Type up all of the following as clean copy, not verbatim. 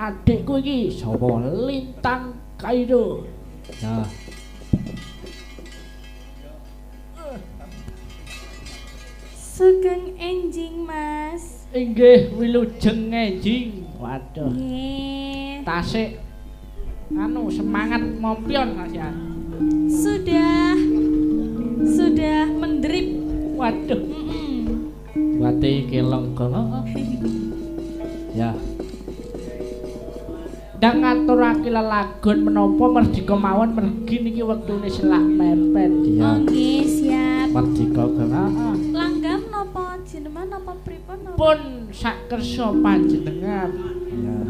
adikku iki sapa Lintang Kairo. Ya. Sugeng enjing Mas. Inggih wilujeng enjing. Waduh. Nggih. Tasik anu semangat mompion Mas ya. Sudah mendrip. Waduh. Wate kelong ya. Ndang ngaturake lelagon menapa merdika mawon mergi niki wektune selak mepet ya. Oh nggih, siap. Merdika heeh. Langgam napa jenengan napa pripun napa? Pun sak kersa panjenengan. Ya.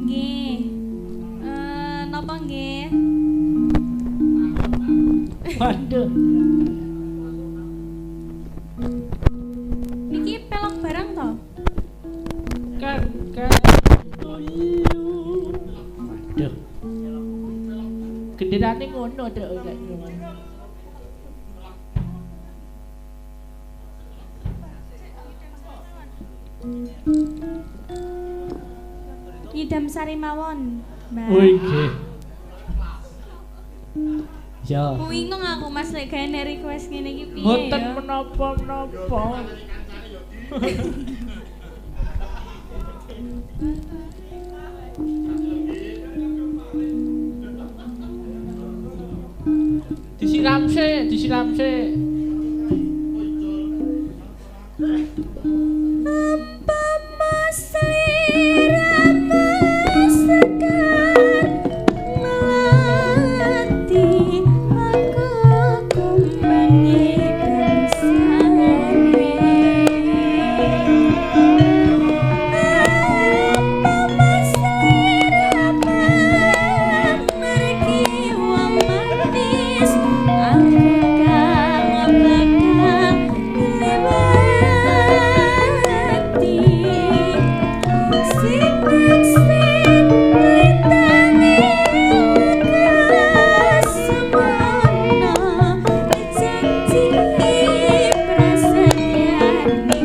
Nggih. Napa nggih? Waduh. Niki pelok barang to? Kan dulu. Waduh. Genderane ngono Dek. Ngidam sari mawon, Mbak. Oh nggih. Ya. Bingung aku Mas lek gawe request ngene iki piye Mboten ya? menapa-menapa. Disiram sik. Apa Mas liramu segan melati aku kembali dan sare. Apa Mas liramu mergi wong manis aku kang bakal lewati sing lintane kasemono janji prasadyane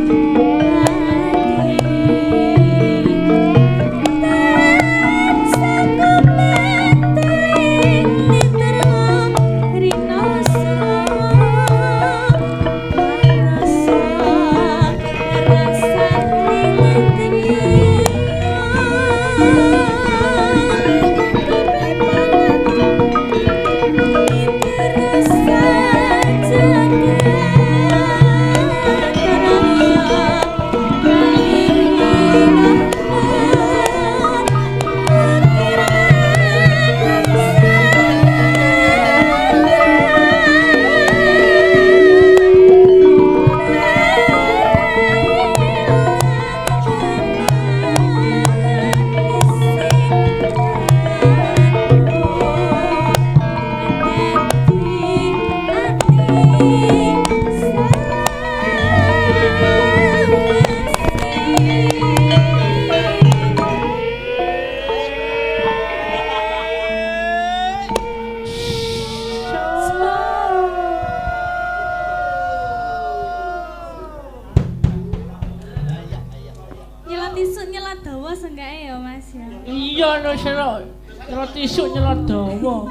nyelat isuk nyelat dawa sengkae ya Mas ya. Iya no nyelot isuk nyelot dawa.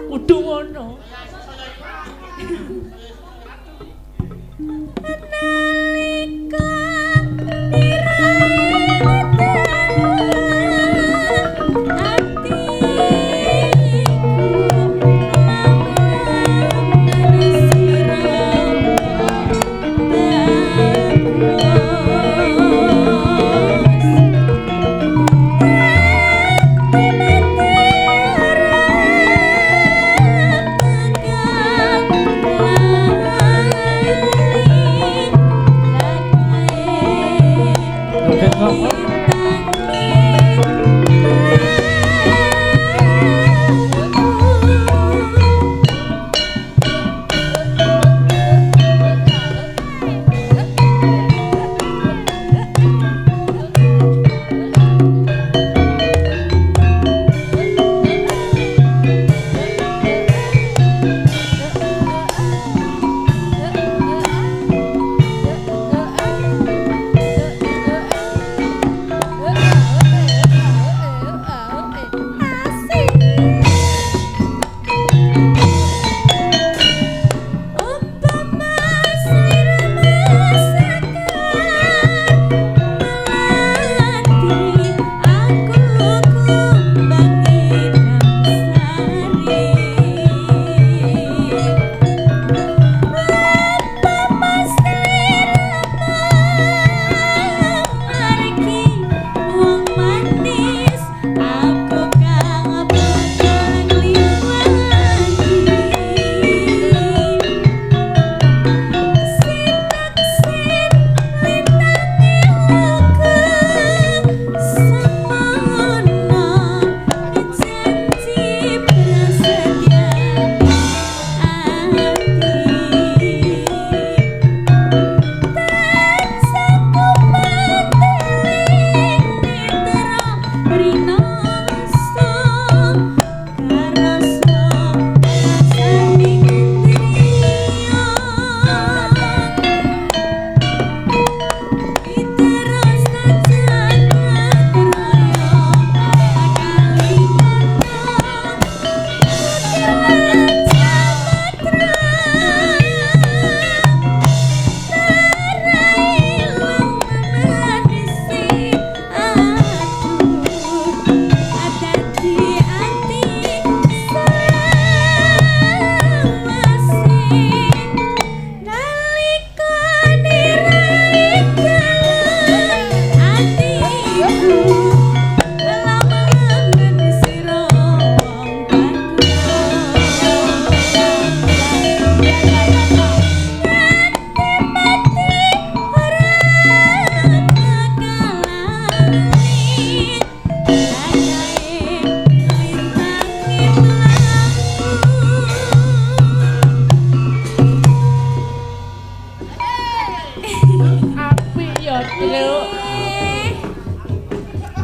Kudu ngono. Nalika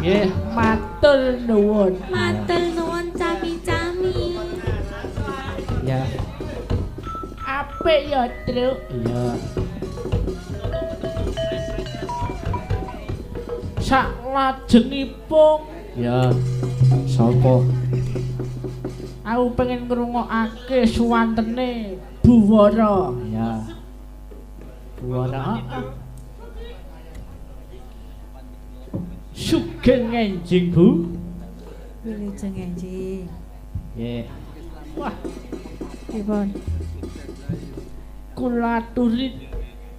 Nggih, matur nuwun. Matur nuwun cami-cami. Ya. Apik ya, Truk. Iya. Sak lajengipun. Ya. Sapa? Aku pengen ngrungokake suwantene Buwara. Ya. Buwara. Sugeng enjing, Bu. Wilujeng enjing. Nggih. Wah, Pripun? kula aturi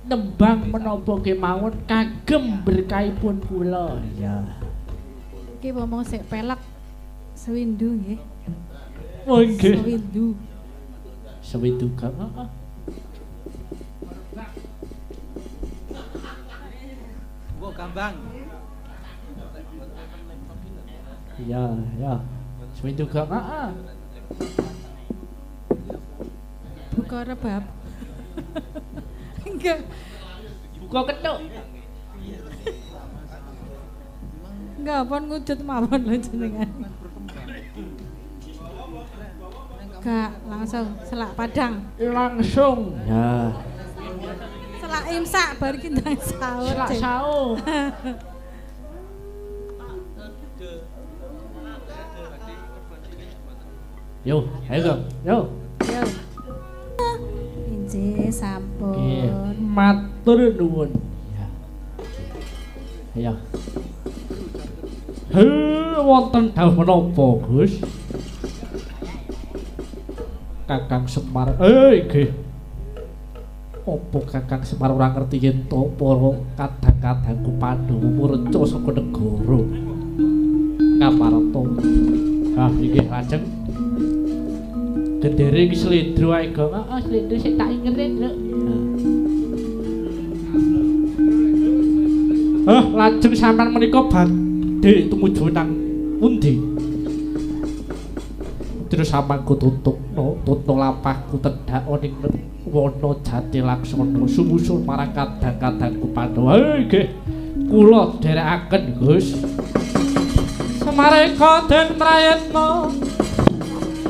nembang menapa kemawon kagem berkahipun kula. Ya. Iki momong sik pelek sewindu nggih. Oh nggih. Sewindu. Sewindu kang. Heeh. Mbok Gambang. Iya, ya. Sewindu kang. Heeh. Buka rebab. Enggak. Buka ketuk. Enggak pon ngujut mawon lho jenengan. Enggak, langsung selak padang. Langsung. Ya. Selak imsak bar ki ndang sahur. Selak Cik. sahur. Yo, ayo Kang. Yo. Yo. Injih sampun. Nggih, matur nuwun. Ya. Ya. Wonten dawuh menapa, Gus? Kakang Semar. Nggih. Apa Kakang Semar ora ngerti yen to para kadang-kadangku Pandhawa mureca saka negara Ngamarta. Ah, nggih lajeng. Gendere iki slendro ae, Gong. Heeh, slendro sik tak ingetin, Lho. Lajeng sampean menika badhe tumuju nang pundi? Terus samangku tutupno lapahku tedhak ning wana jati laksana sumusul marang kadang-kadangku Pandhawa. Nggih, kula dherekaken, Gus. Samareka den prayitna